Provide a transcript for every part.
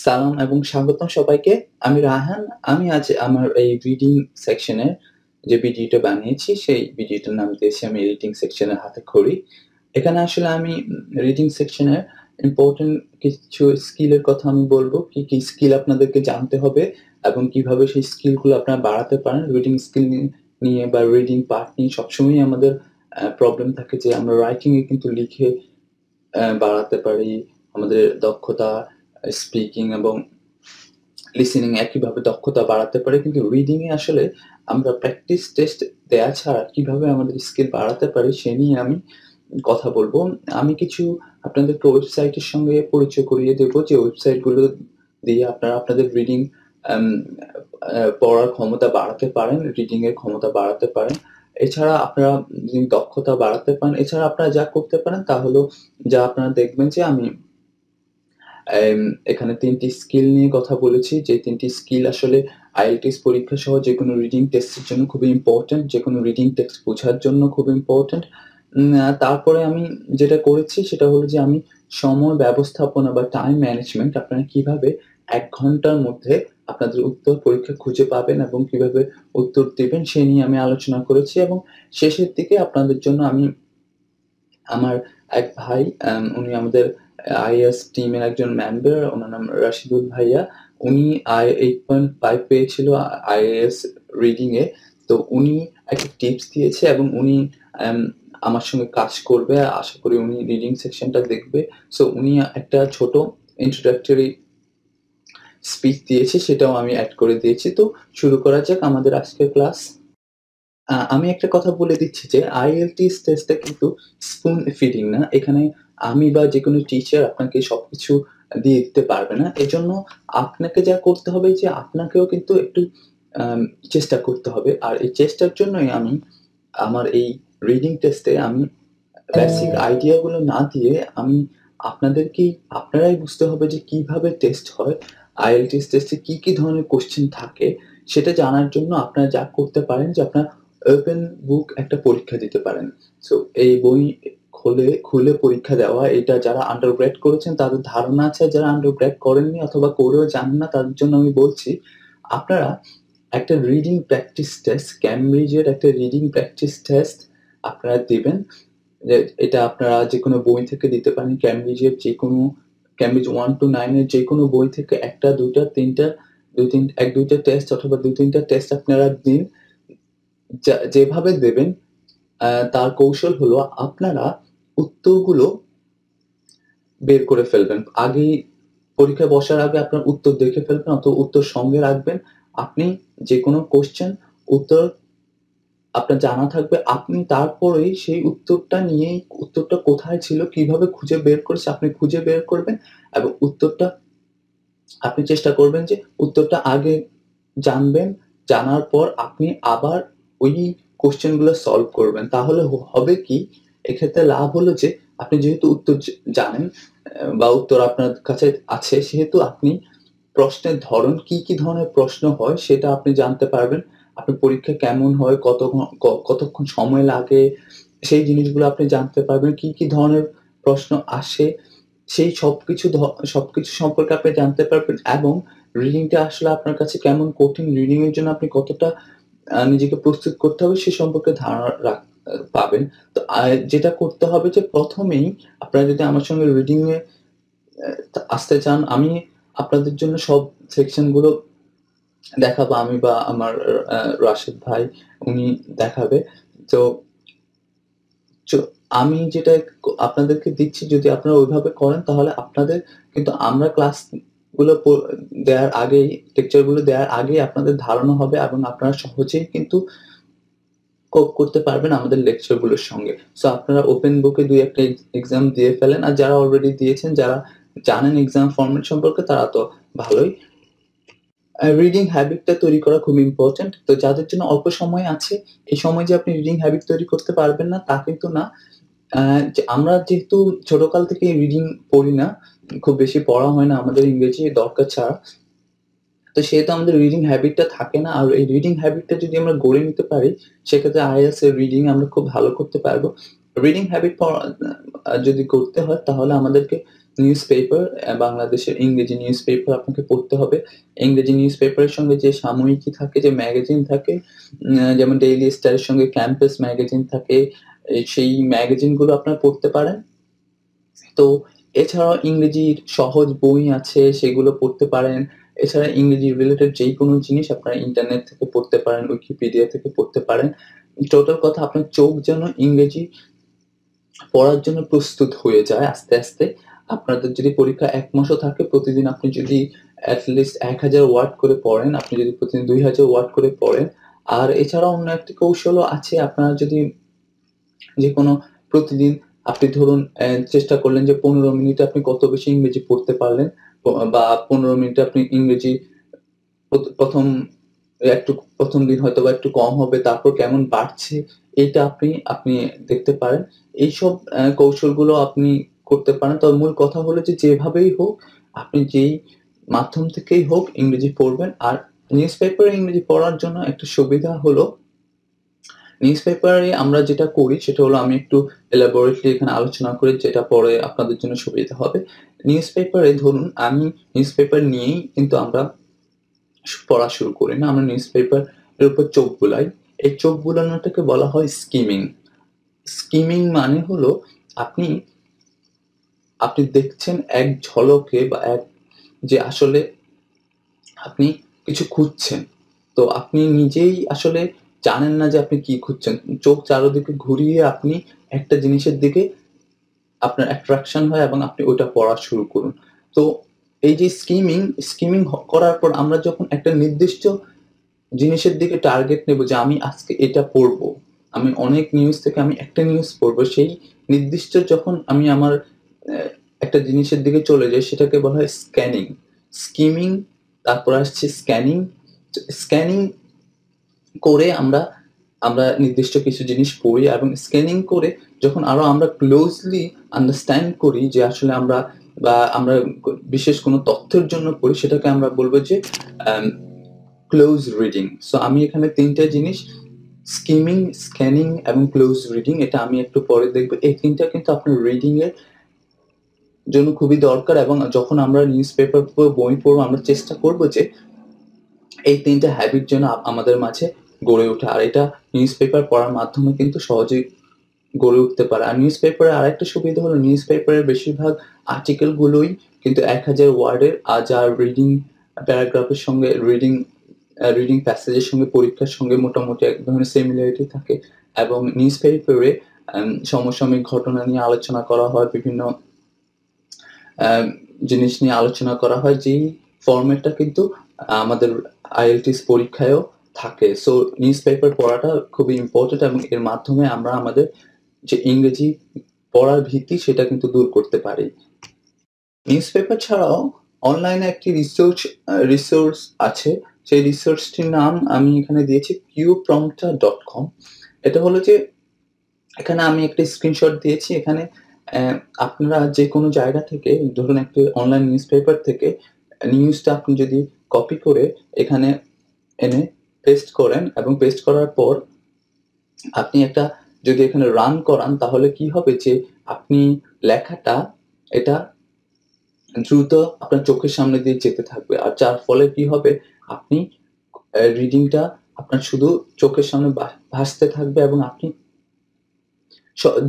সালাম এবং স্বাগতম সবাইকে। আমি রায়হান। আমি আজ আমার এই রিডিং সেকশনের যে ভিডিওটা বানিয়েছি, সেই ভিডিওটার নাম দিয়েছি আমি রিডিং সেকশনের হাতেখড়ি। এখানে আসলে আমি রিডিং সেকশনের ইম্পোর্টেন্ট কিছু স্কিলের কথা আমি বলবো। কি স্কিল আপনাদেরকে জানতে হবে এবং কিভাবে সেই স্কিলগুলো আপনারা বাড়াতে পারেন। রিডিং স্কিল নিয়ে বা রিডিং পার্ট নিয়ে সবসময়ই আমাদের প্রবলেম থাকে যে আমরা রাইটিং এ কিন্তু লিখে বাড়াতে পারি আমাদের দক্ষতা, স্পিকিং এবং লিসেনিং একইভাবে দক্ষতা বাড়াতে পারে। কিন্তু রিডিং এ আসলে আমরা প্র্যাকটিস টেস্ট দেয়া ছাড়া কিভাবে আমাদের স্কিল বাড়াতে পারি সে নিয়ে আমি কথা বলবো। আমি কিছু আপনাদেরকে ওয়েবসাইটের সঙ্গে পরিচয় করিয়ে দেব, যে ওয়েবসাইটগুলো দিয়ে আপনারা আপনাদের রিডিং আম পড়ার ক্ষমতা বাড়াতে পারেন, রিডিং এর ক্ষমতা বাড়াতে পারেন। এছাড়া আপনারা যদি দক্ষতা বাড়াতে পারেন, এছাড়া আপনারা যা করতে পারেন তা হলো, যা আপনারা দেখবেন যে আমি এখানে ৩ টি স্কিল নিয়ে কথা বলেছি। যে ৩ টি স্কিল আসলে IELTS পরীক্ষা সহ যেকোনো রিডিং টেস্টের জন্য খুবই ইম্পোর্টেন্ট। যেকোনো রিডিং টেক্সট বোঝার জন্য খুব ইম্পোর্টেন্ট। তারপরে আমি যেটা করেছি সেটা হলো যে আমি সময় ব্যবস্থাপনা বা টাইম ম্যানেজমেন্ট আপনারা কিভাবে ১ ঘন্টার মধ্যে আপনাদের উত্তর পরীক্ষায় খুঁজে পাবেন এবং কিভাবে উত্তর দিবেন সে নিয়ে আমি আলোচনা করেছি। এবং শেষের দিকে আপনাদের জন্য আমি আমার এক ভাই, উনি আমাদের IAS টিমের একজন মেম্বার, উনার নাম রাশিদুল ভাইয়া। উনি 8.5 পেয়েছিল IAS রিডিং এ। তো উনি একটা টিপস দিয়েছে এবং উনি অ্যাম আমার সঙ্গে কাজ করবে। আশা করি উনি রিডিং সেকশনটা দেখবে। সো উনি একটা ছোট introductory স্পিচ দিয়েছে, সেটাও আমি এড করে দিয়েছি। তো শুরু করা যাক আমাদের আজকের ক্লাস। আমি একটা কথা বলে দিচ্ছি যে IELTS টেস্টটা কিন্তু স্পুন ফিডিং না। এখানে আমি বা যেকোনো টিচার আপনাকে সবকিছু দিয়ে দিতে পারবে না। এজন্য আপনাকে যা করতে হবে যে আপনাকেও কিন্তু একটু আম চেষ্টা করতে হবে। আর এই চেষ্টার জন্যই আমি আমার এই রিডিং টেস্টে আমি বেসিক আইডিয়া গুলো না দিয়ে আমি আপনাদেরকেই আপনারাই বুঝতে হবে যে কিভাবে টেস্ট হয়। IELTS টেস্টে কি ধরনের কোয়েশ্চেন থাকে সেটা জানার জন্য আপনারা যা করতে পারেন যে আপনারা ওপেন বুক একটা পরীক্ষা দিতে পারেন। সো এই বই খুলে পরীক্ষা দেওয়া, এটা যারা আন্ডারগ্রেড করেছেন তাদের ধারণা আছে, যারা আন্ডারগ্রেড করেননি অথবা করেও জানেন না তাদের জন্য আমি বলছি, আপনারা একটা রিডিং প্র্যাকটিস টেস্ট, ক্যামব্রিজের একটা রিডিং প্র্যাকটিস টেস্ট আপনারা দিবেন। যে এটা আপনারা যেকোনো বই থেকে দিতে পারেন। ক্যামব্রিজের যেকোনো ক্যামব্রিজ 1 to 9 এর যেকোনো বই থেকে ১ টা, ২ টা, ৩ টা, ১-২ টা টেস্ট অথবা ২-৩ টা টেস্ট আপনারা দিন। যেভাবে দেবেন তার কৌশল হলো আপনারা উত্তরগুলো বের করে ফেলবেন। আগেই পরীক্ষায় বসার আগে আপনার উত্তর দেখে ফেলবেন অথবা উত্তর সঙ্গে রাখবেন। আপনি যেকোনো কোয়েশ্চেন উত্তর আপনার জানা থাকবে। আপনি তারপরেই সেই উত্তরটা নিয়েই, উত্তরটা কোথায় ছিল, কিভাবে খুঁজে বের করেছে আপনি খুঁজে বের করবেন এবং উত্তরটা আপনি চেষ্টা করবেন যে উত্তরটা আগে জানবেন। জানার পর আপনি আবার ওই কোয়েশ্চেন গুলো সলভ করবেন। তাহলে হবে কি? এক্ষেত্রে লাভ হলো যে আপনি যেহেতু উত্তর জানেন বা উত্তর আপনার কাছে আছে, সেহেতু আপনি প্রশ্নের ধরন, কি ধরনের প্রশ্ন হয় সেটা আপনি জানতে পারবেন। আপনার পরীক্ষা কেমন হয়, কতক্ষণ সময় লাগে সেই জিনিসগুলো আপনি জানতে পারবেন। কি ধরনের প্রশ্ন আসে সেই সবকিছু সম্পর্কে আপনি জানতে পারবেন এবং রিডিংটা আসলে আপনার কাছে কেমন কঠিন, রিডিং এর জন্য আপনি কতটা নিজেকে প্রস্তুত করতে হবে সে সম্পর্কে ধারণা পাবেন। তো যেটা করতে হবে যে ১ম এই আপনারা যদি আমার সঙ্গে রিডিং এ আসতে চান, আমি আপনাদের জন্য সব সেকশন গুলো দেখাবো, আমি বা আমার রাশেদ ভাই উনি দেখাবে। তো চ আমি যেটা আপনাদেরকে দিচ্ছি, যদি আপনারা ওইভাবে করেন তাহলে আপনাদের কিন্তু আমরা ক্লাস গুলো দেওয়ার আগেই, লেকচার গুলো দেওয়ার আগেই আপনাদের ধারণা হবে এবং আপনারা সহজেই কিন্তু কোপ করতে পারবেন আমাদের লেকচার গুলোর সঙ্গে। সো আপনারা ওপেন বুকে ২-১ টা এক্সাম দিয়ে ফেলেন। আর যারা অলরেডি দিয়েছেন, যারা জানেন এক্সাম ফরম্যাট সম্পর্কে তারা তো ভালোই। রিডিং হ্যাবিটটা তৈরি করা খুব ইম্পোর্টেন্ট। তো যাদের জন্য অল্প সময় আছে, এই সময় যে আপনি রিডিং হ্যাবিট তৈরি করতে পারবেন না তা কিন্তু না। আ যে আমরা যেহেতু ছোটকাল থেকেই রিডিং পড়ি না, খুব বেশি পড়া হয় না আমাদের ইংরেজি দরকার ছাড়া। তো সেহেতু আমাদের রিডিং হ্যাবিটটা থাকে না। আর এই রিডিং হ্যাবিটটা যদি আমরা গড়ে নিতে পারি, সেক্ষেত্রে IELTS এর রিডিং আমরা খুব ভালো করতে পারবো। রিডিং হ্যাবিট যদি করতে হয় তাহলে আমাদেরকে নিউজ পেপার, বাংলাদেশের ইংরেজি নিউজ পেপার আপনাকে পড়তে হবে। ইংরেজি নিউজ পেপারের সঙ্গে যে সাময়িকী থাকে, যে ম্যাগাজিন থাকে, যেমন ডেইলি স্টারের সঙ্গে ক্যাম্পাস ম্যাগাজিন থাকে, সেই ম্যাগাজিনগুলো আপনারা পড়তে পারেন। তো এছাড়াও ইংরেজির সহজ বই আছে, সেগুলো পড়তে পারেন। এছাড়া ইংরেজি রিলেটেড যেকোনো জিনিস আপনারা ইন্টারনেট থেকে পড়তে পারেন, উইকিপিডিয়া থেকে পড়তে পারেন। টোটাল কথা, আপনার চোখ যেন ইংরেজি পড়ার জন্য প্রস্তুত হয়ে যায় আস্তে, আস্তে। আপনাদের যদি পরীক্ষা ১ মাসও থাকে, প্রতিদিন আপনি যদি at least ১,০০০ ওয়ার্ড করে পড়েন, আপনি যদি প্রতিদিন ২,০০০ ওয়ার্ড করে পড়েন। আর এছাড়াও অন্য একটি কৌশলও আছে, আপনারা যদি যেকোনো প্রতিদিন আপনি ধরুন চেষ্টা করলেন যে ১৫ মিনিটে আপনি কত বেশি ইংরেজি পড়তে পারলেন, বা ১৫ মিনিটে আপনি ইংরেজি ১ম প্রথম দিন হয়তোবা একটু কম হবে, তারপর কেমন বাড়ছে এইটা আপনি দেখতে পারেন। এইসব কৌশলগুলো আপনি করতে পারেন। তবে মূল কথা হলো যে যেভাবেই হোক, আপনি যেই মাধ্যম থেকেই হোক ইংরেজি পড়বেন। আর নিউজ পেপারে ইংরেজি পড়ার জন্য একটা সুবিধা হলো, নিউজ পেপারে আমরা যেটা করি সেটা হলো, আমি একটু elaborately এখানে আলোচনা করি, যেটা পরে আপনাদের জন্য সুবিধা হবে। নিউজ পেপারে ধরুন, আমি নিউজ পেপার নিয়েই কিন্তু আমরা পড়া শুরু করি না। আমরা নিউজ পেপারের উপর চোখ বুলাই। এই চোখ বুলানোটাকে বলা হয় স্কিমিং। স্কিমিং মানে হলো, আপনি আপনি দেখছেন এক ঝলকে, বা যে আসলে আপনি কিছু খুঁজছেন। তো আপনি নিজেই আসলে জানেন না যে আপনি কি খুঁজছেন। চোখ চারদিকে ঘুরিয়ে আপনি একটা জিনিসের দিকে আপনার অ্যাট্রাকশন হয় এবং আপনি ওটা পড়া শুরু করুন। তো এই যে স্কিমিং করার পর আমরা যখন একটা নির্দিষ্ট জিনিসের দিকে টার্গেট নেব যে আমি আজকে এটা পড়বো। আমি অনেক নিউজ থেকে আমি একটা নিউজ পড়বো। সেই নির্দিষ্ট যখন আমি আমার অ্যা একটা জিনিসের দিকে চলে যাই, সেটাকে বলা হয় স্ক্যানিং। স্কিমিং, তারপর আসছে স্ক্যানিং। স্ক্যানিং করে আমরা আমরা নির্দিষ্ট কিছু জিনিস পড়ি, এবং স্ক্যানিং করে যখন আরো আমরা ক্লোজলি আন্ডারস্ট্যান্ড করি যে আসলে আমরা বিশেষ কোনো তথ্যের জন্য পড়ি, সেটাকে আমরা বলব যে অ্যাম ক্লোজ রিডিং। সো আমি এখানে ৩ টা জিনিস, স্কিমিং, স্ক্যানিং এবং ক্লোজ রিডিং, এটা আমি একটু পরে দেখব। এই ৩ টা কিন্তু আপনার রিডিং এর জন্য খুবই দরকার, এবং যখন আমরা নিউজ পেপার পড়বো, বই পড়বো, আমরা চেষ্টা করব যে এই ৩ টা হ্যাবিট যেন আমাদের মাঝে গড়ে ওঠে। আর এটা নিউজ পেপার পড়ার মাধ্যমে কিন্তু সহজেই গড়ে উঠতে পারে। আর নিউজ পেপারের আরেকটা সুবিধা হলো, নিউজ পেপারের বেশিরভাগ আর্টিকেল গুলোই কিন্তু ১,০০০ ওয়ার্ডের, যার রিডিং প্যারাগ্রাফের সঙ্গে, রিডিং প্যাসেজের সঙ্গে, পরীক্ষার সঙ্গে মোটামুটি এক ধরনের সিমিলারিটি থাকে। এবং নিউজ পেপারে সমসাময়িক ঘটনা নিয়ে আলোচনা করা হয়, বিভিন্ন আম জিনিস নিয়ে আলোচনা করা হয়, যেই ফরম্যাটটা কিন্তু আমাদের IELTS পরীক্ষায়ও থাকে। সো নিউজ পেপার পড়াটা খুবই ইম্পোর্টেন্ট, এবং এর মাধ্যমে আমরা আমাদের যে ইংরেজি পড়ার ভীতি, সেটা কিন্তু দূর করতে পারি। নিউজ পেপার ছাড়াও অনলাইনে একটি রিসোর্স আছে। সেই রিসোর্সটির নাম আমি এখানে দিয়েছি qprompter.com। এটা হলো যে, এখানে আমি একটা স্ক্রিনশট দিয়েছি। এখানে অ্যা আপনারা যেকোনো জায়গা থেকে, ধরুন একটি অনলাইন নিউজপেপার থেকে নিউজটা আপনি যদি কপি করে এখানে এনে পেস্ট করেন, এবং পেস্ট করার পর আপনি যদি এখানে রান করান, তাহলে কি হবে যে আপনি লেখাটা, এটা দ্রুত আপনার চোখের সামনে দিয়ে যেতে থাকবে। আর যার ফলে কি হবে, আপনি রিডিংটা আপনার শুধু চোখের সামনে ভাসতে থাকবে, এবং আপনি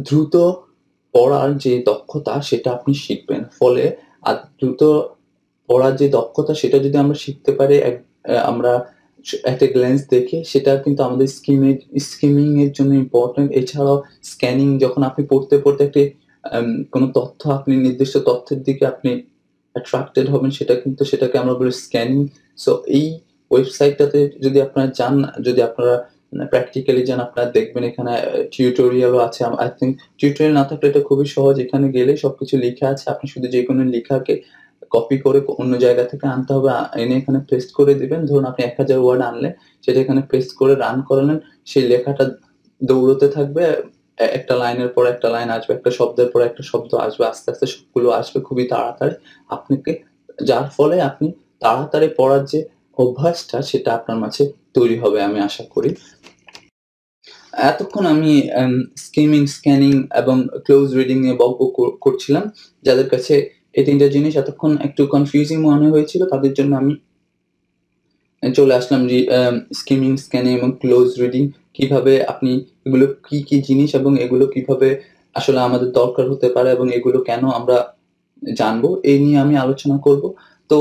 দ্রুত পড়ার যে দক্ষতা, সেটা আপনি শিখবেন। ফলে দ্রুত পড়ার যে দক্ষতা, সেটা যদি আমরা শিখতে পারি, আমরা একটা গ্ল্যান্স দেখে, সেটা কিন্তু আমাদের স্কিমিং এর জন্য ইম্পোর্টেন্ট। এছাড়াও স্ক্যানিং, যখন আপনি পড়তে, পড়তে কোনো তথ্য, আপনি নির্দিষ্ট তথ্যের দিকে আপনি অ্যাট্রাক্টেড হবেন, সেটাকে আমরা বলি স্ক্যানিং। সো এই ওয়েবসাইটটাতে যদি আপনারা যান, যদি আপনারা প্র্যাকটিক্যালি যান, আপনারা দেখবেন এখানে টিউটোরিয়ালও আছে। আই থিংক টিউটোরিয়াল না থাকলে এটা খুবই সহজ। এখানে গেলেই সবকিছু লিখা আছে। আপনি শুধু যেকোনো লেখাকে কপি করে অন্য জায়গা থেকে আনতে হবে। এনে এখানে পেস্ট করে দিবেন। ধরুন আপনি ১,০০০ ওয়ার্ড আনলেন, সেটা এখানে পেস্ট করে রান করালেন। সেই লেখাটা দৌড়তে থাকবে। একটা লাইনের পর একটা লাইন আসবে, একটা শব্দের পর একটা শব্দ আসবে। আস্তে, আস্তে সবগুলো আসবে খুবই তাড়াতাড়ি। আপনাকে যার ফলে আপনি তাড়াতাড়ি পড়ার যে অভ্যাসটা, সেটা আপনার মাঝে তৈরি হবে, আমি আশা করি। এতক্ষণ আমি স্কিমিং, স্ক্যানিং এবং ক্লোজ রিডিং নিয়ে বকবক করছিলাম। যাদের কাছে এই ৩ টা জিনিস এতক্ষণ একটু কনফিউজিং মনে হয়েছিল, তাদের জন্য আমি চলে আসলাম স্কিমিং, স্ক্যানিং এবং ক্লোজ রিডিং কিভাবে আপনি এগুলো কি জিনিস এবং এগুলো কিভাবে আসলে আমাদের দরকার হতে পারে এবং এগুলো কেন আমরা জানবো, এই নিয়ে আমি আলোচনা করব। তো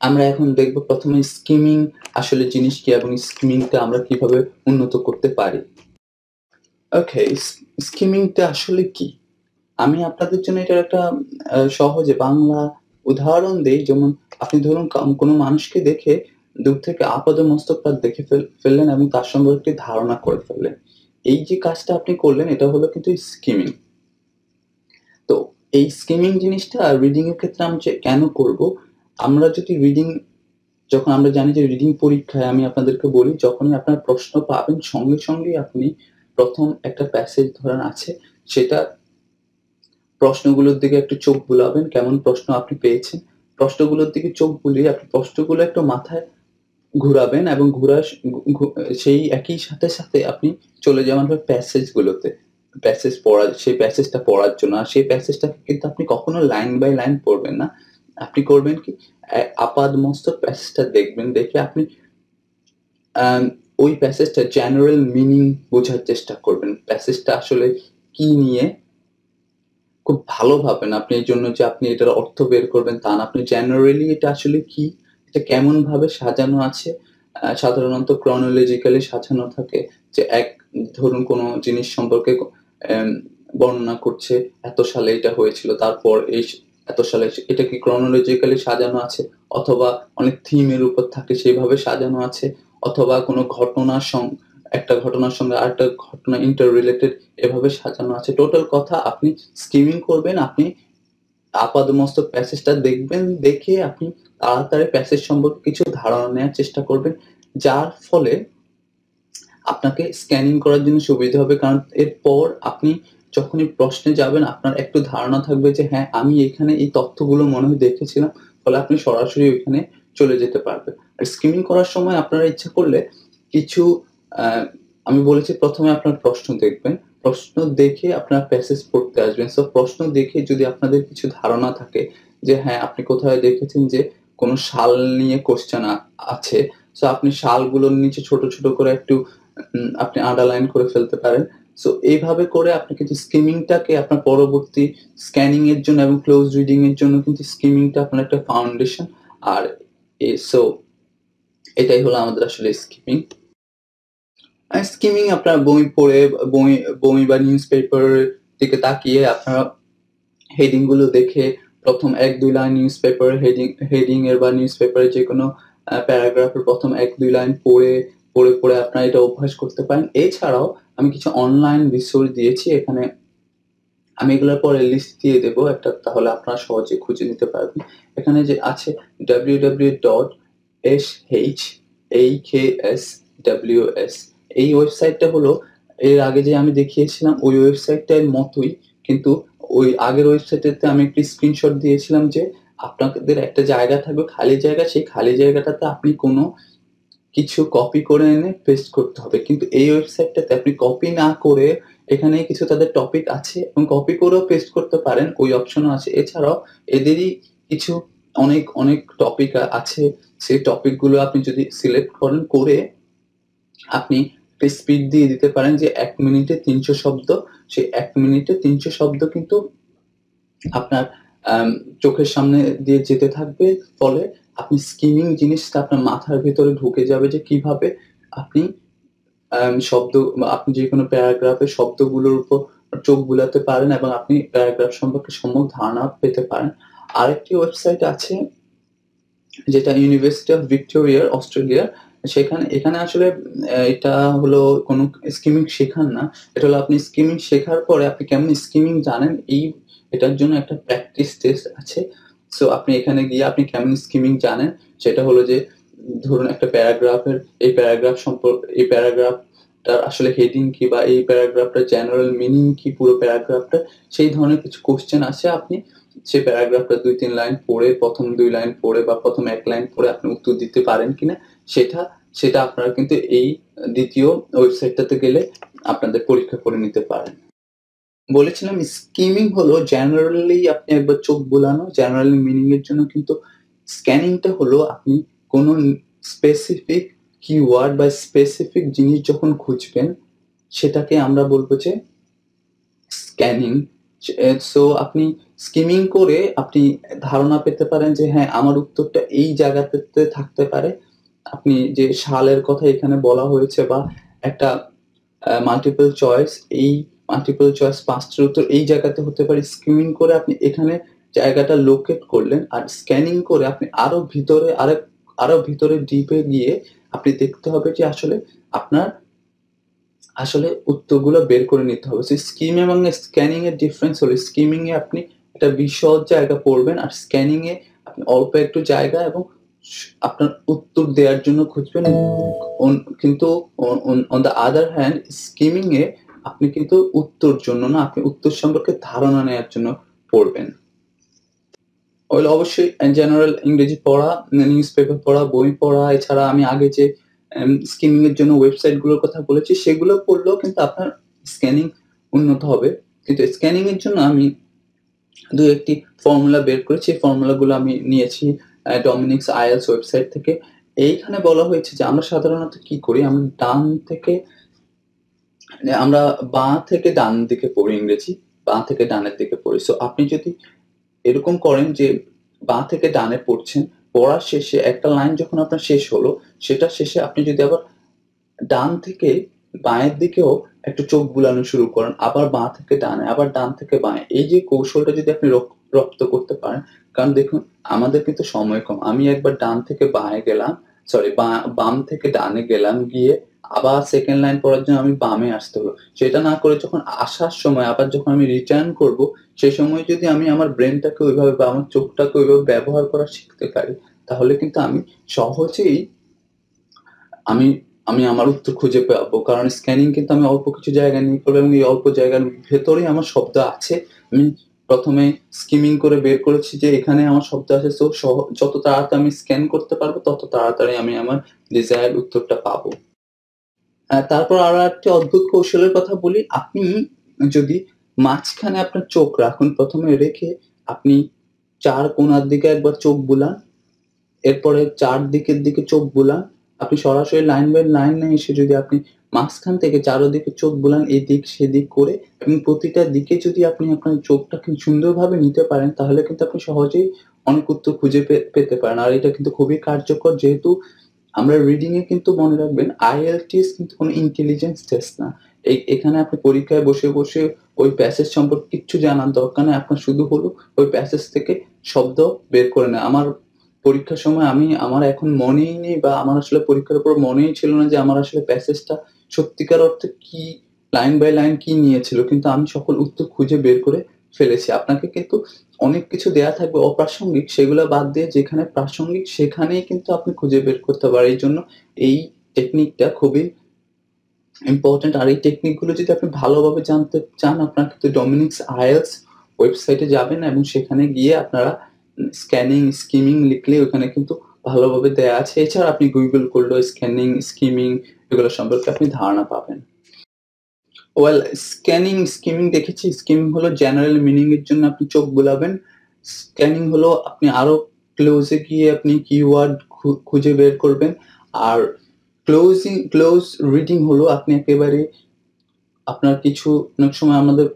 আমরা এখন দেখব প্রথমে স্কিমিং আসলে জিনিস কি এবং স্কিমিংটা আমরা কিভাবে উন্নত করতে পারি। ওকে, স্কিমিংটা আসলে কি? আমি আপনাদের জন্য এটার একটা সহজে বাংলা উদাহরণ দেই। যেমন আপনি ধরুন কোনো মানুষকে দেখে দূর থেকে আপাদমস্তক তার দেখে ফেললেন এবং তার সম্পর্কে একটি ধারণা করে ফেললেন। এই যে কাজটা আপনি করলেন এটা হলো কিন্তু স্কিমিং। তো এই স্কিমিং জিনিসটা রিডিং এর ক্ষেত্রে আমি যে কেন করব? আমরা যদি যখন আমরা জানি যে রিডিং পরীক্ষায় আমি আপনাদেরকে বলি, যখনই আপনার প্রশ্ন পাবেন সঙ্গেই আপনি ১ম একটা প্যাসেজ ধরেন আছে, সেটা প্রশ্নগুলোর দিকে একটু চোখ বুলাবেন, কেমন প্রশ্ন আপনি পেয়েছেন। প্রশ্নগুলোর দিকে চোখ বুলিয়ে আপনি প্রশ্নগুলো একটু মাথায় ঘুরাবেন এবং সেই একই সাথে আপনি চলে যাবেন আপনার প্যাসেজগুলোতে। সেই প্যাসেজটা পড়ার জন্য। আর সেই প্যাসেজটাকে কিন্তু আপনি কখনো লাইন বাই লাইন পড়বেন না। আপনি করবেন কি? আপাদমস্তক প্যাসেজটা দেখবেন। দেখে আপনি আম ওই প্যাসেজটা জেনারেল মিনিং বোঝার চেষ্টা করবেন। প্যাসেজটা আসলে কি নিয়ে খুব ভালোভাবে না, আপনি এই জন্য যে আপনি এটার অর্থ বের করবেন তা না। আপনি জেনারেলি এটা আসলে কি, এটা কেমনভাবে সাজানো আছে। সাধারণত chronologically সাজানো থাকে যে ধরুন কোনো জিনিস সম্পর্কে অ্যাম বর্ণনা করছে, এত সালে এটা হয়েছিল, তারপর এত সালে এটা কি chronologically সাজানো আছে, অথবা অনেক থিমের উপর থাকে সেভাবে সাজানো আছে, অথবা কোনো একটা ঘটনার সঙ্গে আরেকটা ঘটনা ইন্টার রিলেটেড এভাবে সাজানো আছে। টোটাল কথা আপনি স্কিমিং করবেন, আপনি আপাদমস্তক প্যাসেজটা দেখবেন, দেখে আপনি তাড়াতাড়ি প্যাসেজ সম্পর্কে কিছু ধারণা নেয়ার চেষ্টা করবেন। যার ফলে আপনাকে স্ক্যানিং করার জন্য সুবিধা হবে। কারণ এরপর আপনি যখনই প্রশ্নে যাবেন আপনার একটু ধারণা থাকবে যে হ্যাঁ, আমি এখানে এই তথ্যগুলো মনে হয় দেখেছিলাম। ফলে আপনি সরাসরি ওইখানে চলে যেতে পারবেন। আর স্কিমিং করার সময় আপনারা ইচ্ছা করলে কিছু আ আমি বলেছি ১ম এ আপনার প্রশ্ন দেখবেন। প্রশ্ন দেখে আপনার প্যাসেজ পড়তে আসবেন। সো প্রশ্ন দেখে যদি আপনাদের কিছু ধারণা থাকে যে হ্যাঁ, আপনি কোথায় দেখেছেন যে কোন সাল নিয়ে কোয়েশ্চেন আছে। সো আপনি সালগুলোর নিচে ছোট করে একটু আপনি আন্ডারলাইন করে ফেলতে পারেন। সো এইভাবে করে আপনি কিন্তু স্কিমিংটাকে আপনার পরবর্তী স্ক্যানিং এর জন্য এবং ক্লোজ রিডিং এর জন্য কিন্তু স্কিমিংটা আপনার একটা ফাউন্ডেশন। আর সো এটাই হলো আমাদের আসলে স্কিমিং। স্কিমিং আপনার বই বই বা নিউজপেপারের দিকে তাকিয়ে আপনারা হেডিং গুলো দেখে ১ম ১-২ লাইন নিউজপেপারের হেডিং এর বা নিউজপেপারের যেকোনো প্যারাগ্রাফের ১ম ১-২ লাইন পড়ে আপনারা এটা অভ্যাস করতে পারেন। এছাড়াও আমি কিছু অনলাইন রিসোর্স দিয়েছি। এখানে আমি এগুলোর পরে লিস্ট দিয়ে দেব একটা, তাহলে আপনারা সহজে খুঁজে নিতে পারবেন। এখানে যে আছে www.shakws এই ওয়েবসাইটটা হলো এর আগে যে আমি দেখিয়েছিলাম ওই ওয়েবসাইটটার মতোই, কিন্তু ওই আগের ওয়েবসাইটটাতে আমি একটি স্ক্রিনশট দিয়েছিলাম যে আপনাদের একটা জায়গা থাকবে, খালি জায়গা। সেই খালি জায়গাটাতে আপনি কোনো কিছু কপি করে এনে পেস্ট করতে হবে। কিন্তু এই ওয়েবসাইটটাতে আপনি কপি না করে এখানে কিছু তাদের টপিক আছে এবং কপি করেও পেস্ট করতে পারেন, ওই অপশনও আছে। এছাড়াও এদেরই কিছু অনেক টপিক আছে। সেই টপিকগুলো আপনি যদি সিলেক্ট করে আপনি একটা স্পিড দিয়ে দিতে পারেন যে ১ মিনিটে ৩০০ শব্দ। সেই ১ মিনিটে ৩০০ শব্দ কিন্তু আপনার চোখের সামনে দিয়ে যেতে থাকবে। ফলে আপনি স্কিমিং জিনিসটা আপনার মাথার ভেতরে ঢুকে যাবে যে কিভাবে আপনি আপনি যেকোনো প্যারাগ্রাফের শব্দগুলোর উপর চোখ বুলাতে পারেন এবং আপনি প্যারাগ্রাফ সম্পর্কে সম্যক ধারণা পেতে পারেন। আরেকটি ওয়েবসাইট আছে যেটা ইউনিভার্সিটি অফ ভিক্টোরিয়ার, অস্ট্রেলিয়া। এখানে আসলে এটা হলো কোনো স্কিমিং শেখান না। এটা হলো আপনি স্কিমিং শেখার পরে আপনি কেমন স্কিমিং জানেন এটার জন্য একটা প্র্যাকটিস টেস্ট আছে। সো আপনি এখানে গিয়ে আপনি কেমন স্কিমিং জানেন সেটা হলো যে ধরুন একটা প্যারাগ্রাফের এই প্যারাগ্রাফটার আসলে হেডিং কি বা এই প্যারাগ্রাফটার জেনারেল মিনিং কি পুরো প্যারাগ্রাফটার, সেই ধরনের কিছু কোয়েশ্চেন আসে। আপনি সেই প্যারাগ্রাফটা ২-৩ লাইন পড়ে, ১ম ২ লাইন পড়ে বা ১ম ১ লাইন পড়ে আপনি উত্তর দিতে পারেন কিনা সেটা সেটা আপনারা কিন্তু এই ২য় ওয়েবসাইটটাতে গেলে আপনাদের পরীক্ষা করে নিতে পারেন। বলেছিলাম স্কিমিং হলো জেনারেলি আপনি একবার চোখ বুলানো, জেনারেলি মিনিং এর জন্য, কিন্তু স্ক্যানিংটা হলো আপনি কোনো স্পেসিফিক কিওয়ার্ড বা স্পেসিফিক জিনিস যখন খুঁজবেন, সেটাকে আমরা বলব যে স্ক্যানিং। সো আপনি স্কিমিং করে আপনি ধারণা পেতে পারেন যে হ্যাঁ, আমার উত্তরটা এই জায়গাটাতে থাকতে পারে। আপনি যে সালের কথা এখানে বলা হয়েছে বা একটা মাল্টিপল চয়েস, এই মাল্টিপল চয়েস ৫ টার উত্তর এই জায়গাতে হতে পারে। স্কিমিং করে আপনি এখানে জায়গাটা লোকেট করলেন। আর স্ক্যানিং করে আপনি আরো ভিতরে ডিপে গিয়ে আপনি দেখতে হবে যে আপনার আসলে উত্তরগুলো বের করে নিতে হবে। সো স্কিম এবং স্ক্যানিং এর ডিফারেন্স হলো, স্কিমিং এ আপনি একটা বিশদ জায়গা পড়বেন, আর স্ক্যানিং এ আপনি অল্প একটু জায়গা এবং আপনার উত্তর দেওয়ার জন্য খুঁজবেন। কিন্তু on the other hand skimming এ আপনি কিন্তু উত্তর জন্য না, আপনি উত্তর সম্পর্কে ধারণা নেওয়ার জন্য পড়বেন। অবশ্যই জেনারেল ইংরেজি পড়া, নিউজ পেপার পড়া, বই পড়া, এছাড়া আমি আগে যে স্কিমিং এর জন্য ওয়েবসাইট গুলোর কথা বলেছি সেগুলো পড়লেও কিন্তু আপনার স্ক্যানিং উন্নত হবে। কিন্তু স্ক্যানিং এর জন্য আমি ২-১টি ফর্মুলা বের করেছি। এই ফর্মুলাগুলো আমি নিয়েছি ডমিনিকস আইএলটিএস ওয়েবসাইট থেকে। এইখানে বলা হয়েছে যে আমরা সাধারণত কি করি, আমরা বাঁ থেকে ডান দিকে পড়ি ইংরেজি, বাঁ থেকে ডানের দিকে পড়ি। সো আপনি যদি এরকম করেন যে বাঁ থেকে ডানে পড়ছেন, পড়ার শেষে একটা লাইন যখন আপনার শেষ হলো, সেটার শেষে আপনি যদি আবার ডান থেকে বাঁয়ের দিকেও একটু চোখ বুলানো শুরু করেন, আবার বাঁ থেকে ডানে, আবার ডান থেকে বাঁয়ে, এই যে কৌশলটা যদি আপনি রপ্ত করতে পারেন, কারণ দেখুন আমাদের কিন্তু সময় কম। আমি একবার ডান থেকে বাঁয়ে গেলাম, সরি বাম থেকে ডানে গেলাম, গিয়ে আবার সেকেন্ড লাইন পড়ার জন্য আমি বামে আসতে হলো। সেটা না করে যখন আসার সময় আবার যখন আমি রিটার্ন করব, সেই সময় যদি আমি আমার ব্রেনটাকে ওইভাবে বা আমার চোখটাকে ওইভাবে ব্যবহার করা শিখতে পারি, তাহলে কিন্তু আমি সহজেই আমি আমি আমার উত্তর খুঁজে পাবো। কারণ স্ক্যানিং কিন্তু আমি অল্প কিছু জায়গা নিয়ে করবো এবং এই অল্প জায়গার ভেতরেই আমার শব্দ আছে। আমি ১ম এ স্কিমিং করে বের করেছি যে এখানে আমার শব্দ আছে। সো যত তাড়াতাড়ি আমি স্ক্যান করতে পারবো, তত তাড়াতাড়ি আমি আমার ডিজায়ার্ড উত্তরটা পাবো। তারপর আরো একটি অদ্ভুত কৌশলের কথা বলি। আপনি যদি মাঝখানে আপনার চোখ রাখুন, ১ম এ রেখে আপনি ৪ কোণার দিকে একবার চোখ বুলান। এরপরে ৪ দিকের দিকে চোখ বুলান। আপনি সরাসরি লাইন বাই লাইন না এসে যদি আপনি মাঝখান থেকে চারদিকে চোখ বুলান, এদিক সেদিক করে, এবং প্রতিটা দিকে যদি আপনি আপনার চোখটাকে সুন্দরভাবে নিতে পারেন, তাহলে কিন্তু আপনি সহজেই অনেক উত্তর খুঁজে পেতে পারেন। আর এটা কিন্তু খুবই কার্যকর, যেহেতু আমরা রিডিং এ কিন্তু মনে রাখবেন আইএলটিএস কিন্তু কোনো ইন্টেলিজেন্স টেস্ট না। এখানে আপনি পরীক্ষায় বসে ওই প্যাসেজ সম্পর্কে কিচ্ছু জানার দরকার নেই। আপনার শুধু হলো ওই প্যাসেজ থেকে শব্দ বের করে নেওয়া। আমার পরীক্ষার সময় আমার এখন মনেই নেই, বা আমার আসলে পরীক্ষার উপর মনেই ছিল না যে আমার আসলে প্যাসেজটা সত্যিকার অর্থে কি, লাইন বাই লাইন কি নিয়েছিল। কিন্তু আমি সকল উত্তর খুঁজে বের করে ফেলেছি। আপনাকে কিন্তু অনেক কিছু দেয়া থাকবে অপ্রাসঙ্গিক, সেগুলা বাদ দিয়ে যেখানে প্রাসঙ্গিক সেখানেই কিন্তু আপনি খুঁজে বের করতে পারেন। এইজন্য এই টেকনিকটা খুবই ইম্পোর্টেন্ট। আর এই টেকনিক গুলো যদি আপনি ভালোভাবে জানতে চান, আপনার কিন্তু ডমিনিকস আইএলটিএস ওয়েবসাইটে যাবেন এবং সেখানে গিয়ে আপনারা স্ক্যানিং, স্কিমিং লিখলে ওখানে কিন্তু ভালোভাবে দেয়া আছে। এছাড়া আপনি গুগল করলেও স্ক্যানিং, স্কিমিং এগুলো সম্পর্কে আপনি ধারণা পাবেন। স্ক্যানিং, স্কিমিং দেখেছি। স্কিমিং হলো জেনারেল মিনিং এর জন্য আপনি চোখ বুলাবেন। স্ক্যানিং হলো আপনি আরো ক্লোজ এ গিয়ে আপনি কিওয়ার্ড খুঁজে বের করবেন। আর ক্লোজ রিডিং হলো আপনি একেবারে আপনার কিছু, অনেক সময় আমাদের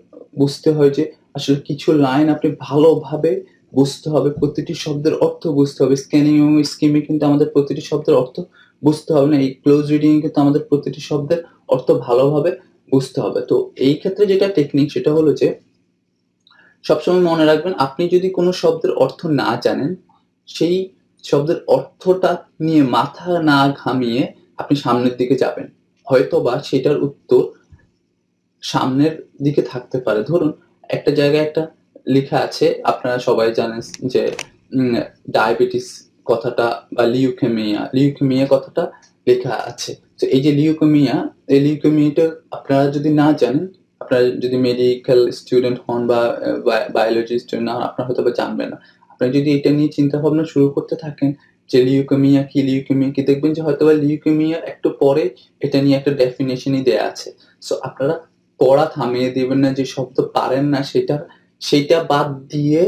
বুঝতে হয় যে আসলে কিছু লাইন আপনি ভালোভাবে বুঝতে হবে, প্রতিটি শব্দের অর্থ বুঝতে হবে। স্ক্যানিং এবং স্কিমিং কিন্তু আমাদের প্রতিটি শব্দের অর্থ বুঝতে হবে না। এই ক্লোজ রিডিং এ কিন্তু আমাদের প্রতিটি শব্দের অর্থ ভালোভাবে বুঝতে হবে। তো এই ক্ষেত্রে যেটা টেকনিক সেটা হলো যে সবসময় মনে রাখবেন, আপনি যদি কোনো শব্দের অর্থ না জানেন, সেই শব্দের অর্থটা নিয়ে মাথা না ঘামিয়ে আপনি সামনের দিকে যাবেন। হয়তোবা সেটার উত্তর সামনের দিকে থাকতে পারে। ধরুন একটা জায়গায় একটা লিখা আছে, আপনারা সবাই জানেন যে উম ডায়াবেটিস কথাটা বা লিউকেমিয়া কথাটা লেখা আছে। তো এই যে এই লিউকেমিয়াটা আপনারা যদি না জানেন, আপনারা যদি মেডিকেল স্টুডেন্ট হন বা বায়োলজি স্টুডেন্ট না হন, আপনারা হয়তোবা জানবেন না। আপনারা যদি এটা নিয়ে চিন্তা ভাবনা শুরু করতে থাকেন যে লিউকেমিয়া কি, দেখবেন যে হয়তোবা লিউকেমিয়া একটু পরে এটা নিয়ে একটা ডেফিনিশনই দেয়া আছে। সো আপনারা পড়া থামিয়ে দিবেন না, যে শব্দ পারেন না সেইটা বাদ দিয়ে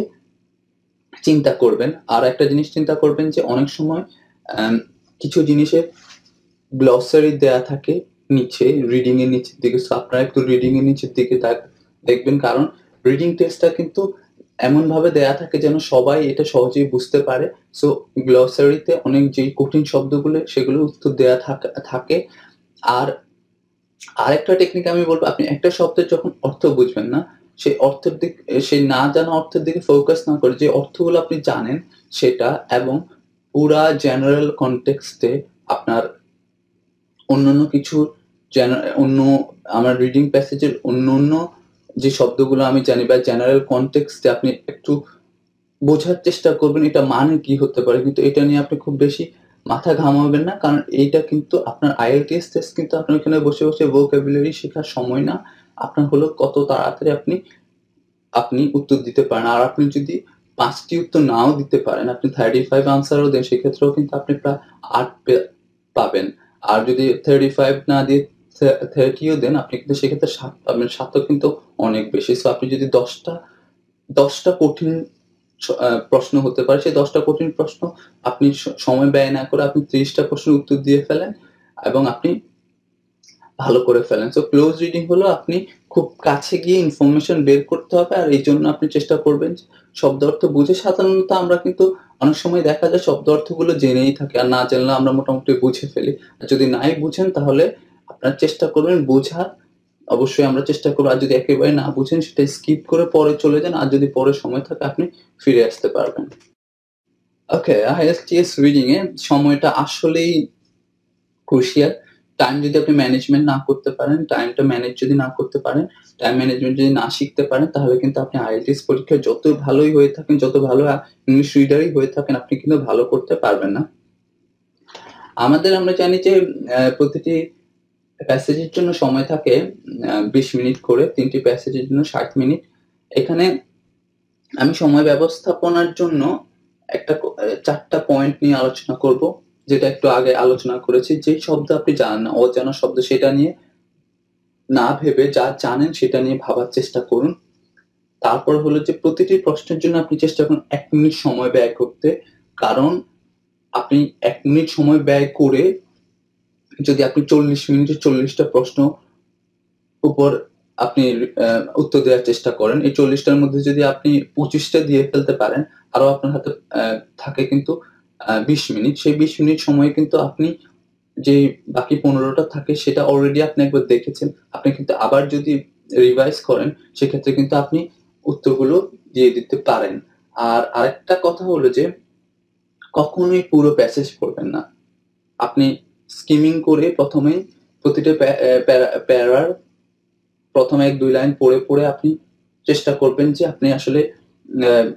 চিন্তা করবেন। আর একটা জিনিস চিন্তা করবেন যে অনেক সময় কিছু জিনিসের গ্লসারি দেয়া থাকে নিচে, রিডিং এর নিচের দিকে। সো আপনারা একটু রিডিং এর নিচের দিকে দেখবেন, কারণ রিডিং টেস্টটা কিন্তু এমন ভাবে দেয়া থাকে যেন সবাই এটা সহজেই বুঝতে পারে। সো গ্লসারিতে অনেক যেই কঠিন শব্দগুলো সেগুলো উত্তর দেয়া থাকে। আর আরেকটা টেকনিক আমি বলবো, আপনি একটা শব্দের যখন অর্থ বুঝবেন না, সেই না জানা অর্থের দিকে ফোকাস না করে যে অর্থগুলো আপনি জানেন সেটা, এবং পুরা জেনারেল কনটেক্সটে আপনার অন্যান্য কিছু অন্য আমার রিডিং প্যাসেজের অন্য যে শব্দগুলো আমি জানি বা জেনারেল কনটেক্সটে আপনি একটু বোঝার চেষ্টা করবেন এটা মানে কি হতে পারে, কিন্তু এটা নিয়ে আপনি খুব বেশি মাথা ঘামাবেন না, কারণ এইটা কিন্তু আপনার IELTS টেস্ট কিন্তু আপনার ওখানে বসে বসে ভোকাবুলারি শেখার সময় না। আপনার হলো কত তাড়াতাড়ি আপনি উত্তর দিতে পারেন। আর আপনি যদি 5টি উত্তর নাও দিতে পারেন, আপনি 35 আনসারও দেন, সেক্ষেত্রেও কিন্তু আপনি প্রায় 8 পাবেন। আর যদি 35 না দিয়ে 30ও দেন, আপনি কিন্তু সেক্ষেত্রে 7 পাবেন। 7ও কিন্তু অনেক বেশি। সো আপনি যদি 10টা কঠিন প্রশ্ন হতে পারে, সেই 10টা কঠিন প্রশ্ন আপনি সময় ব্যয় না করে আপনি 30টা প্রশ্নের উত্তর দিয়ে ফেলেন এবং আপনি ভালো করে ফেলেন। সো ক্লোজ রিডিং হলো আপনি খুব কাছে গিয়ে ইনফরমেশন বের করতে হবে, আর এই জন্য আপনি চেষ্টা করবেন শব্দ অর্থ বুঝে। সাধারণত আমরা কিন্তু অনেক সময় দেখা যায় শব্দ অর্থগুলো জেনেই থাকি, আর না জানলে আমরা মোটামুটি বুঝে ফেলি। আর যদি নাই বুঝেন তাহলে আপনার চেষ্টা করবেন বোঝার। অবশ্যই আমরা চেষ্টা করবো, আর যদি একেবারে না বুঝেন সেটা স্কিপ করে পরে চলে যান, আর যদি পরে সময় থাকে আপনি ফিরে আসতে পারবেন। ওকে, IELTS রিডিং এ সময়টা আসলেই ক্রুশিয়াল। টাইম যদি আপনি ম্যানেজমেন্ট না করতে পারেন, টাইমটা ম্যানেজ যদি না করতে পারেন, টাইম ম্যানেজমেন্ট যদি না শিখতে পারেন, তাহলে কিন্তু আপনি IELTS পরীক্ষায় যত ভালোই হয়ে থাকেন, যত ভালো ইংলিশ রিডারই হয়ে থাকেন, আপনি কিন্তু ভালো করতে পারবেন না। আমরা জানি যে প্রতিটি প্যাসেজের জন্য সময় থাকে 20 মিনিট করে, 3টি প্যাসেজের জন্য 60 মিনিট। এখানে আমি সময় ব্যবস্থাপনার জন্য 4টা পয়েন্ট নিয়ে আলোচনা করব, যেটা একটু আগে আলোচনা করেছি। যে শব্দ আপনি জানেন না, অজানা শব্দ, সেটা নিয়ে না ভেবে যা জানেন সেটা নিয়ে ভাবার চেষ্টা করুন। তারপর হলো যে প্রতিটি প্রশ্নের জন্য আপনি চেষ্টা করুন 1 মিনিট সময় ব্যয় করতে। কারণ আপনি 1 মিনিট সময় ব্যয় করে যদি আপনি 40 মিনিটে 40টা প্রশ্ন উপর আপনি উত্তর দেওয়ার চেষ্টা করেন, এই 40টার মধ্যে যদি আপনি 25টা দিয়ে ফেলতে পারেন, আরো আপনার হাতে থাকে কিন্তু 20 মিনিট। সেই 20 মিনিট সময়ে কিন্তু আপনি যে বাকি 15টা থাকে সেটা অলরেডি আপনি একবার দেখেছেন। আপনি কিন্তু আবার যদি রিভাইজ করেন, সেক্ষেত্রে কিন্তু আপনি উত্তরগুলো দিয়ে দিতে পারেন। আর আরেকটা কথা হলো যে কখনোই পুরো প্যাসেজ পড়বেন না। আপনি স্কিমিং করে প্রথমেই প্রতিটা প্যারার প্রথম 1-2 লাইন পড়ে আপনি চেষ্টা করবেন যে আপনি আসলে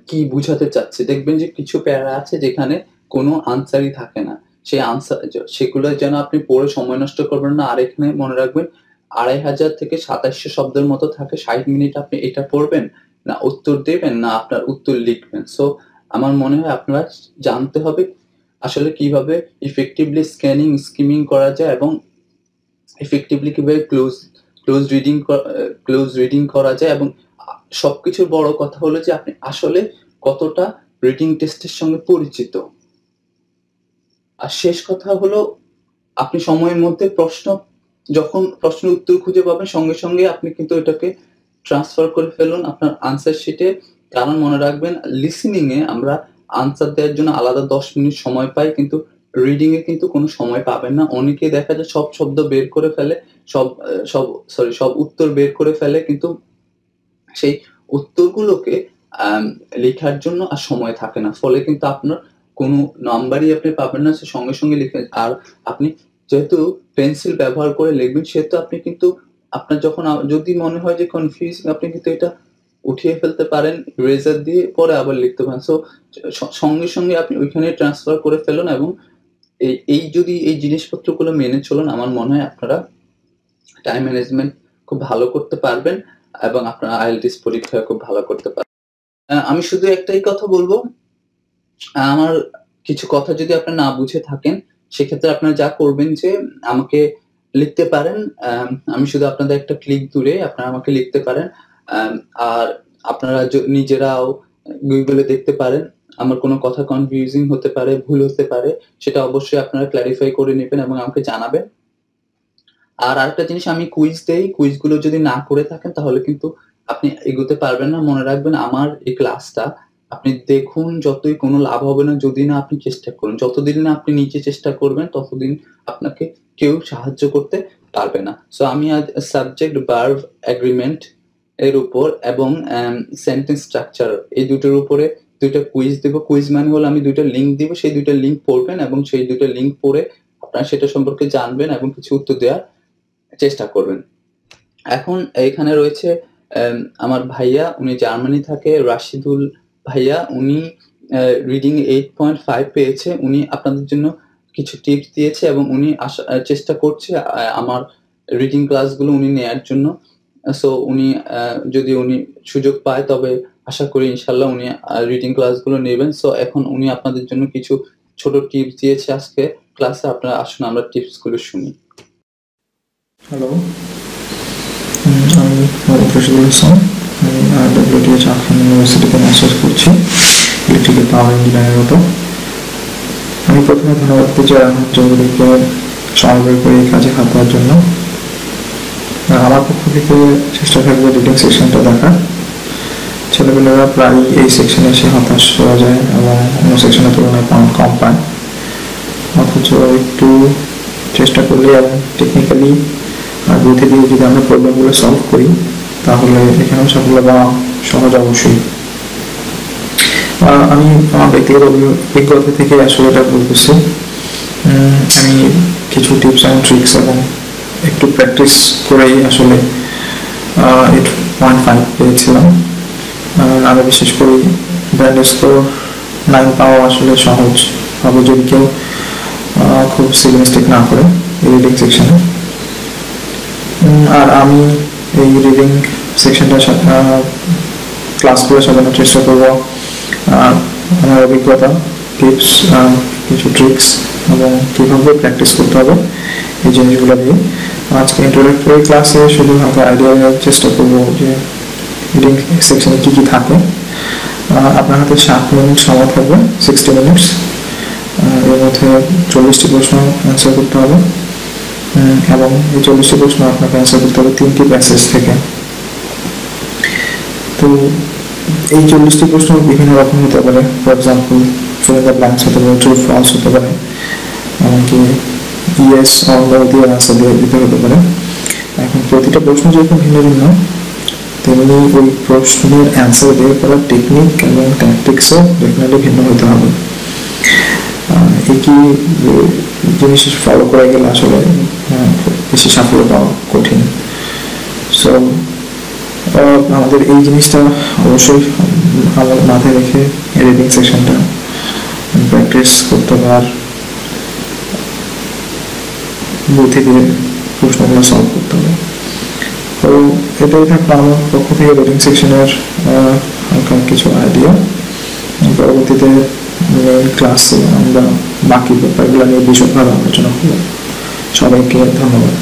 কি বুঝাতে চাচ্ছে। দেখবেন যে কিছু প্যারা আছে যেখানে কোনো আনসারই থাকে না। সেই আনসার সেগুলো যেন আপনি পড়ে সময় নষ্ট করবেন না। আর এখানে মনে রাখবেন 2500 থেকে 2700 শব্দের মতো থাকে। 60 মিনিট আপনি এটা পড়বেন, না উত্তর দেবেন, না আপনার উত্তর লিখবেন। সো আমার মনে হয় আপনারা জানতে হবে আসলে কিভাবে ইফেক্টিভলি স্কিমিং করা যায় এবং ইফেক্টিভলি কিভাবে ক্লোজ রিডিং করা যায়, এবং সবকিছুর বড় কথা হলো যে আপনি আসলে কতটা রিডিং টেস্টের সঙ্গে পরিচিত। আর শেষ কথা হলো আপনি সময়ের মধ্যে যখন প্রশ্নের উত্তর খুঁজে পাবেন, সঙ্গে সঙ্গে আপনি কিন্তু এটাকে ট্রান্সফার করে ফেলুন আপনার আনসার শিটে। কারণ মনে রাখবেন লিসেনিং এ আমরা আনসার দেওয়ার জন্য আলাদা 10 মিনিট সময় পাই, কিন্তু রিডিং এ কিন্তু কোনো সময় পাবেন না। অনেকেই দেখা যায় সব শব্দ বের করে ফেলে, সব উত্তর বের করে ফেলে, কিন্তু সেই উত্তরগুলোকে লেখার জন্য আর সময় থাকে না। ফলে কিন্তু আপনার কোনো নাম্বারই আপনি পাবেন না, সে সঙ্গে সঙ্গে লিখে। আর আপনি যেহেতু পেন্সিল ব্যবহার করে লিখবেন, সেহেতু আপনি কিন্তু আপনার যখন যদি মনে হয় যে কনফিউজিং, আপনি কিন্তু এটা উঠিয়ে ফেলতে পারেন ইরেজার দিয়ে, পরে আবার লিখতে পারেন। সো সঙ্গে সঙ্গে আপনি ওইখানে ট্রান্সফার করে ফেলুন, এবং যদি এই জিনিসপত্রগুলো মেনে চলুন, আমার মনে হয় আপনারা টাইম ম্যানেজমেন্ট খুব ভালো করতে পারবেন এবং আপনার IELTS পরীক্ষায় খুব ভালো করতে পারবেন। আমি শুধু একটাই কথা বলবো, আমার কিছু কথা যদি আপনারা না বুঝে থাকেন, সেক্ষেত্রে আপনারা যা করবেন যে আমাকে লিখতে পারেন। আমি শুধু আপনাদের একটা ক্লিক দূরে আপনারা আমাকে লিখতে পারেন। আর আপনারা নিজেরাও গুগলে দেখতে পারেন। আমার কোনো কথা কনফিউজিং হতে পারে, ভুল হতে পারে, সেটা অবশ্যই আপনারা ক্লারিফাই করে নেবেন এবং আমাকে জানাবেন। আর আরেকটা জিনিস, আমি কুইজ দেই, কুইজগুলো যদি না করে থাকেন তাহলে কিন্তু আপনি এগোতে পারবেন না। মনে রাখবেন আমার এই ক্লাসটা আপনি দেখুন, যতই কোনো লাভ হবে না যদি না আপনি চেষ্টা করুন। যতদিন না আপনি নিজে চেষ্টা করবেন ততদিন আপনাকে কেউ সাহায্য করতে পারবে না। সো আমি আজ সাবজেক্ট, ভার্ব, এগ্রিমেন্ট এর উপর এবং সেন্টেন্স স্ট্রাকচার এই দুটোর উপরে ২টা কুইজ দেব। কুইজ মানে হলো আমি ২টা লিঙ্ক দিব, সেই ২টা লিঙ্ক পড়বেন এবং সেই ২টা লিঙ্ক পড়ে আপনারা সেটা সম্পর্কে জানবেন এবং কিছু উত্তর দেওয়ার চেষ্টা করবেন। এখন এখানে রয়েছে আমার ভাইয়া, উনি জার্মানি থাকে, রাশিদুল ভাইয়া। উনি রিডিং 8.5 পেয়েছে। উনি আপনাদের জন্য কিছু টিপস দিয়েছে এবং উনি চেষ্টা করছে আমার রিডিং ক্লাসগুলো উনি নেয়ার জন্য। সো উনি যদি উনি সুযোগ পায় তবে আশা করি ইনশাআল্লাহ উনি রিডিং ক্লাসগুলো নেবেন। সো এখন উনি আপনাদের জন্য কিছু ছোট টিপস দিয়েছে আজকে ক্লাসে। আপনারা আসুন আমরা টিপসগুলো শুনি। হ্যালো, আমি মোহাম্মদ রশিদুল হাসান। আমি WTH আফগান ইউনিভার্সিটিতে মাস্টার্স করছি ইলেকট্রিক্যাল পাওয়ার ইঞ্জিনিয়ারিং উপর। আমি প্রথমে ধন্যবাদ দিতে চাই রাহাত চৌধুরীকে সময় বের করে এই কাজে হাত দেওয়ার জন্য। আমার পক্ষ থেকে চেষ্টা থাকবে রিডিং সেকশনটা দেখার। ছেলেমেয়েরা প্রায় এই সেকশনে এসে হতাশ হয়ে যায় এবং অন্য সেকশনের তুলনায় পয়েন্ট কম পায়, অথচ একটু চেষ্টা করলে এবং টেকনিক্যালি আর বুদ্ধি দিয়ে যদি আমরা প্রবলেমগুলো সলভ করি তাহলে এখানেও সাফল্য পাওয়া সহজ অবশ্যই। আমি আমার ব্যক্তিগত অভিজ্ঞতা থেকে আসলে এটা বলতেছি। আমি কিছু টিপস এবং ট্রিক্স এবং একটু প্র্যাকটিস করেই আসলে 8.5 পেয়েছিলাম। আমি বিশেষ করে ব্যান্ড স্কোর 9 পাওয়া আসলে সহজ হবে যদি কেউ খুব সিলি মিস্টেক না করে এই রিডিং সেকশনে। আর আমি এই রিডিং সেকশনটা ক্লাসগুলো সাজানোর চেষ্টা করবো আমার অভিজ্ঞতা, টিপস, কিছু ট্রিক্স এবং কীভাবে প্র্যাকটিস করতে হবে এই জিনিসগুলো দিয়ে। আজকে ইন্ট্রোডাক্টরি ক্লাসে শুধু হালকা আইডিয়া দেওয়ার চেষ্টা করবো যে রিডিং সেকশনে কী কী থাকে। আপনার হাতে 7 মিনিট সময় থাকবে, 60 মিনিটস। এর মধ্যে 40টি প্রশ্ন অ্যান্সার করতে হবে এবং এই 40টি প্রশ্ন আপনাকে অ্যান্সার করতে হবে 3টি প্যাসেজ থেকে। তো এই 40টি প্রশ্ন বিভিন্ন রকম হতে পারে। For example, fill in the blanks হতে পারে, ট্রু ফলস হতে পারে, এমনকি ইয়েস অর নো দিয়ে অ্যান্সার দিয়ে দিতে হতে পারে। এখন প্রতিটা প্রশ্ন যেরকম ভিন্ন ভিন্ন, তেমনি ওই প্রশ্নের অ্যান্সার বের করার টেকনিক এবং ট্যাকটিক্সও ডেফিনেটলি ভিন্ন হতে হবে। একই জিনিস ফলো করে গেলে আসলে বেশি সাফল্য পাওয়া কঠিন। সো আমাদের এই জিনিসটা অবশ্যই আমার মাথায় রেখে রিডিং সেকশনটা প্র্যাকটিস করতে হবে আর বুদ্ধি দিয়ে প্রশ্নগুলো সলভ করতে হবে। তো এটাই থাকলো আমার পক্ষ থেকে রিডিং সেকশনের হালকা কিছু আইডিয়া। পরবর্তীতে মেইন ক্লাসে আমরা বাকি ব্যাপারগুলো নিয়ে বিশদভাবে আলোচনা করব। সবাইকে ধন্যবাদ।